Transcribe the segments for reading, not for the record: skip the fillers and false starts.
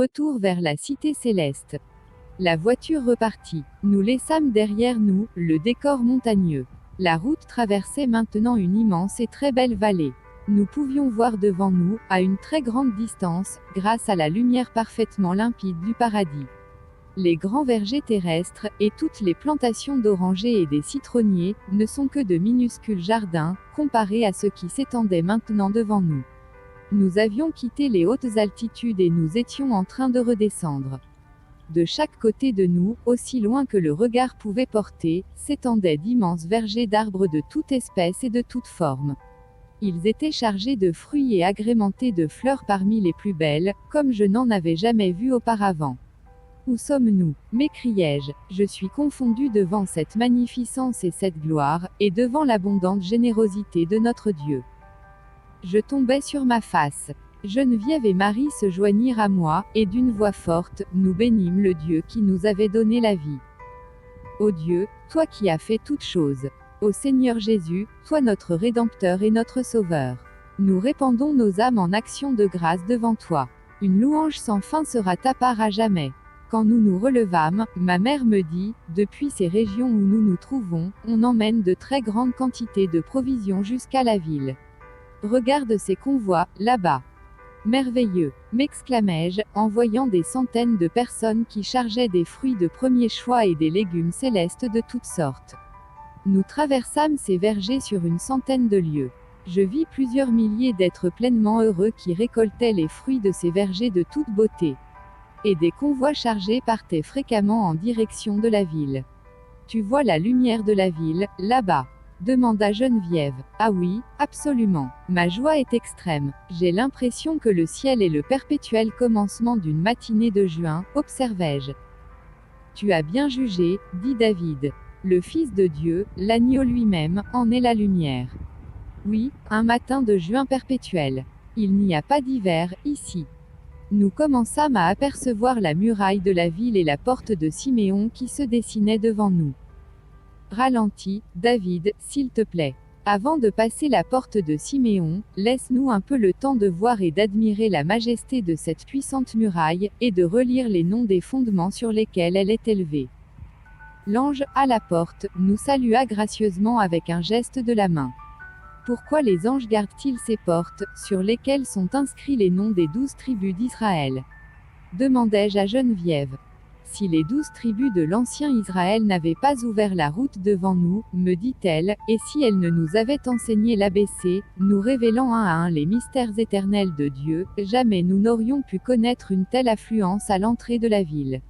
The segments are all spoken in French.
retour vers la cité céleste. La voiture repartit. Nous laissâmes derrière nous le décor montagneux. La route traversait maintenant une immense et très belle vallée. Nous pouvions voir devant nous, à une très grande distance, grâce à la lumière parfaitement limpide du paradis. Les grands vergers terrestres, et toutes les plantations d'orangers et des citronniers, ne sont que de minuscules jardins, comparés à ce qui s'étendait maintenant devant nous. Nous avions quitté les hautes altitudes et nous étions en train de redescendre. De chaque côté de nous, aussi loin que le regard pouvait porter, s'étendaient d'immenses vergers d'arbres de toute espèce et de toute forme. Ils étaient chargés de fruits et agrémentés de fleurs parmi les plus belles, comme je n'en avais jamais vu auparavant. Où sommes-nous? M'écriai-je, je suis confondu devant cette magnificence et cette gloire, et devant l'abondante générosité de notre Dieu. Je tombai sur ma face. Geneviève et Marie se joignirent à moi, et d'une voix forte, nous bénîmes le Dieu qui nous avait donné la vie. Ô Dieu, toi qui as fait toutes choses. Ô Seigneur Jésus, toi notre Rédempteur et notre Sauveur. Nous répandons nos âmes en action de grâce devant toi. Une louange sans fin sera ta part à jamais. Quand nous nous relevâmes, ma mère me dit, depuis ces régions où nous nous trouvons, on emmène de très grandes quantités de provisions jusqu'à la ville. Regarde ces convois, là-bas. Merveilleux, m'exclamai-je, en voyant des centaines de personnes qui chargeaient des fruits de premier choix et des légumes célestes de toutes sortes. Nous traversâmes ces vergers sur une centaine de lieues. Je vis plusieurs milliers d'êtres pleinement heureux qui récoltaient les fruits de ces vergers de toute beauté. Et des convois chargés partaient fréquemment en direction de la ville. Tu vois la lumière de la ville, là-bas? Demanda Geneviève. Ah oui, absolument. Ma joie est extrême. J'ai l'impression que le ciel est le perpétuel commencement d'une matinée de juin, observai-je. Tu as bien jugé, dit David. Le Fils de Dieu, l'agneau lui-même, en est la lumière. Oui, un matin de juin perpétuel. Il n'y a pas d'hiver, ici. Nous commençâmes à apercevoir la muraille de la ville et la porte de Siméon qui se dessinait devant nous. Ralentis, David, s'il te plaît. Avant de passer la porte de Siméon, laisse-nous un peu le temps de voir et d'admirer la majesté de cette puissante muraille, et de relire les noms des fondements sur lesquels elle est élevée. L'ange, à la porte, nous salua gracieusement avec un geste de la main. Pourquoi les anges gardent-ils ces portes, sur lesquelles sont inscrits les noms des 12 tribus d'Israël? Demandai-je à Geneviève. Si les 12 tribus de l'ancien Israël n'avaient pas ouvert la route devant nous, me dit-elle, et si elles ne nous avaient enseigné l'ABC, nous révélant un à un les mystères éternels de Dieu, jamais nous n'aurions pu connaître une telle affluence à l'entrée de la ville.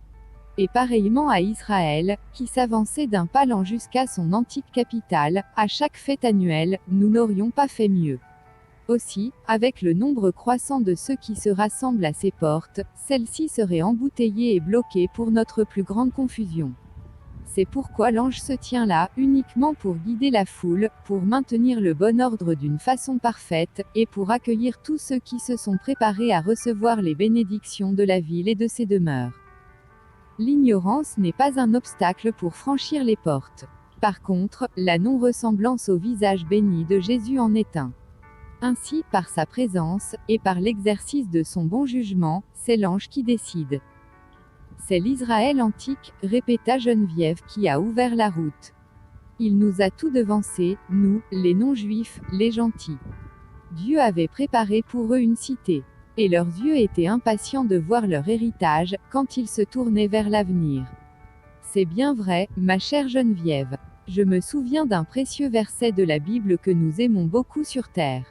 Et pareillement à Israël, qui s'avançait d'un pas lent jusqu'à son antique capitale, à chaque fête annuelle, nous n'aurions pas fait mieux. Aussi, avec le nombre croissant de ceux qui se rassemblent à ces portes, celles-ci seraient embouteillées et bloquées pour notre plus grande confusion. C'est pourquoi l'ange se tient là, uniquement pour guider la foule, pour maintenir le bon ordre d'une façon parfaite, et pour accueillir tous ceux qui se sont préparés à recevoir les bénédictions de la ville et de ses demeures. L'ignorance n'est pas un obstacle pour franchir les portes. Par contre, la non-ressemblance au visage béni de Jésus en est un. Ainsi, par sa présence, et par l'exercice de son bon jugement, c'est l'ange qui décide. C'est l'Israël antique, répéta Geneviève, qui a ouvert la route. Il nous a tout devancés, nous, les non-juifs, les gentils. Dieu avait préparé pour eux une cité. Et leurs yeux étaient impatients de voir leur héritage, quand ils se tournaient vers l'avenir. C'est bien vrai, ma chère Geneviève. Je me souviens d'un précieux verset de la Bible que nous aimons beaucoup sur terre.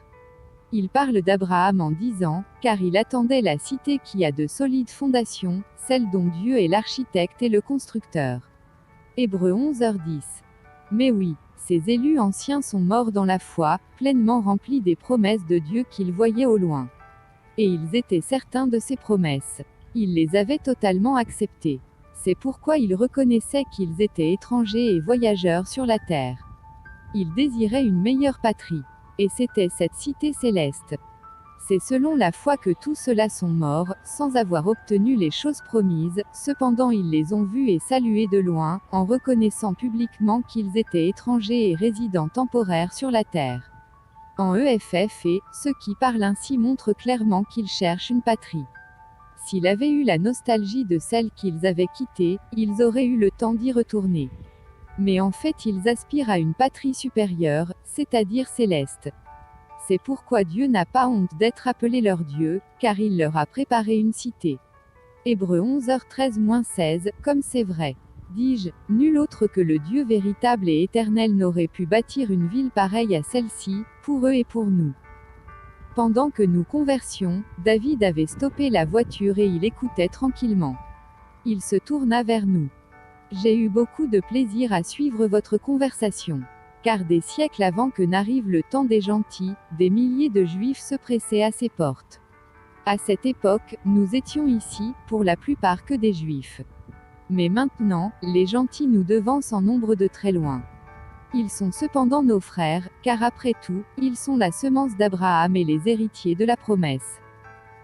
Il parle d'Abraham en disant, car il attendait la cité qui a de solides fondations, celle dont Dieu est l'architecte et le constructeur. Hébreux 11h10. Mais oui, ces élus anciens sont morts dans la foi, pleinement remplis des promesses de Dieu qu'ils voyaient au loin. Et ils étaient certains de ces promesses. Ils les avaient totalement acceptées. C'est pourquoi ils reconnaissaient qu'ils étaient étrangers et voyageurs sur la terre. Ils désiraient une meilleure patrie. Et c'était cette cité céleste. C'est selon la foi que tous ceux-là sont morts, sans avoir obtenu les choses promises, cependant ils les ont vus et salués de loin, en reconnaissant publiquement qu'ils étaient étrangers et résidents temporaires sur la terre. En EFF et, ceux qui parlent ainsi montrent clairement qu'ils cherchent une patrie. S'il avait eu la nostalgie de celle qu'ils avaient quittée, ils auraient eu le temps d'y retourner. Mais en fait ils aspirent à une patrie supérieure, c'est-à-dire céleste. C'est pourquoi Dieu n'a pas honte d'être appelé leur Dieu, car il leur a préparé une cité. Hébreux 11h13-16, comme c'est vrai. Dis-je, nul autre que le Dieu véritable et éternel n'aurait pu bâtir une ville pareille à celle-ci, pour eux et pour nous. Pendant que nous conversions, David avait stoppé la voiture et il écoutait tranquillement. Il se tourna vers nous. J'ai eu beaucoup de plaisir à suivre votre conversation. Car des siècles avant que n'arrive le temps des gentils, des milliers de Juifs se pressaient à ses portes. À cette époque, nous étions ici, pour la plupart que des Juifs. Mais maintenant, les gentils nous devancent en nombre de très loin. Ils sont cependant nos frères, car après tout, ils sont la semence d'Abraham et les héritiers de la promesse.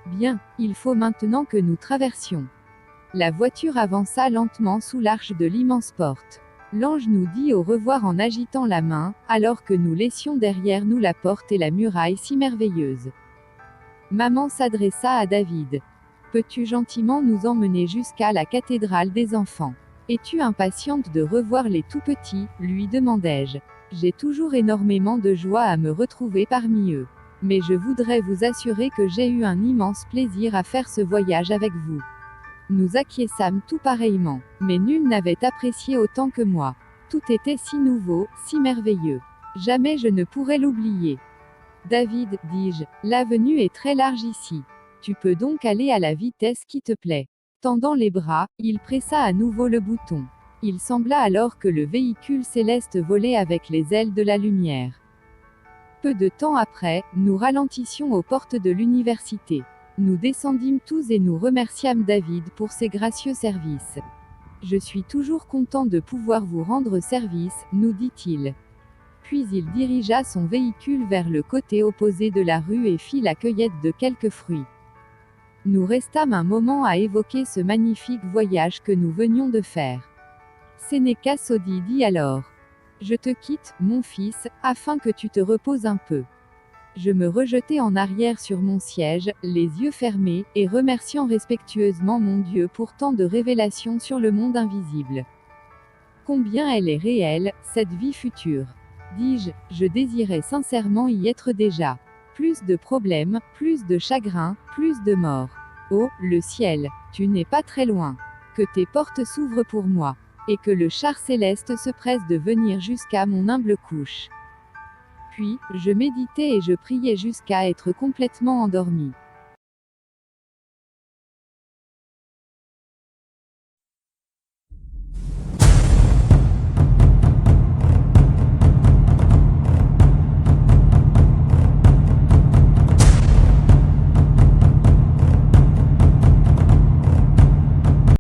Bien, il faut maintenant que nous traversions. La voiture avança lentement sous l'arche de l'immense porte. L'ange nous dit au revoir en agitant la main, alors que nous laissions derrière nous la porte et la muraille si merveilleuse. Maman s'adressa à David. Peux-tu gentiment nous emmener jusqu'à la cathédrale des enfants? Es-tu impatiente de revoir les tout-petits, lui demandai-je. J'ai toujours énormément de joie à me retrouver parmi eux. Mais je voudrais vous assurer que j'ai eu un immense plaisir à faire ce voyage avec vous. Nous acquiesçâmes tout pareillement, mais nul n'avait apprécié autant que moi. Tout était si nouveau, si merveilleux. Jamais je ne pourrais l'oublier. David, dis-je, l'avenue est très large ici. Tu peux donc aller à la vitesse qui te plaît. Tendant les bras, il pressa à nouveau le bouton. Il sembla alors que le véhicule céleste volait avec les ailes de la lumière. Peu de temps après, nous ralentissions aux portes de l'université. Nous descendîmes tous et nous remerciâmes David pour ses gracieux services. Je suis toujours content de pouvoir vous rendre service, nous dit-il. Puis il dirigea son véhicule vers le côté opposé de la rue et fit la cueillette de quelques fruits. Nous restâmes un moment à évoquer ce magnifique voyage que nous venions de faire. Sénéca Sodi dit alors. Je te quitte, mon fils, afin que tu te reposes un peu. Je me rejetai en arrière sur mon siège, les yeux fermés, et remerciant respectueusement mon Dieu pour tant de révélations sur le monde invisible. Combien elle est réelle, cette vie future. Dis-je, je désirais sincèrement y être déjà. Plus de problèmes, plus de chagrins, plus de morts. Oh, le ciel, tu n'es pas très loin. Que tes portes s'ouvrent pour moi. Et que le char céleste se presse de venir jusqu'à mon humble couche. Puis, je méditais et je priais jusqu'à être complètement endormi.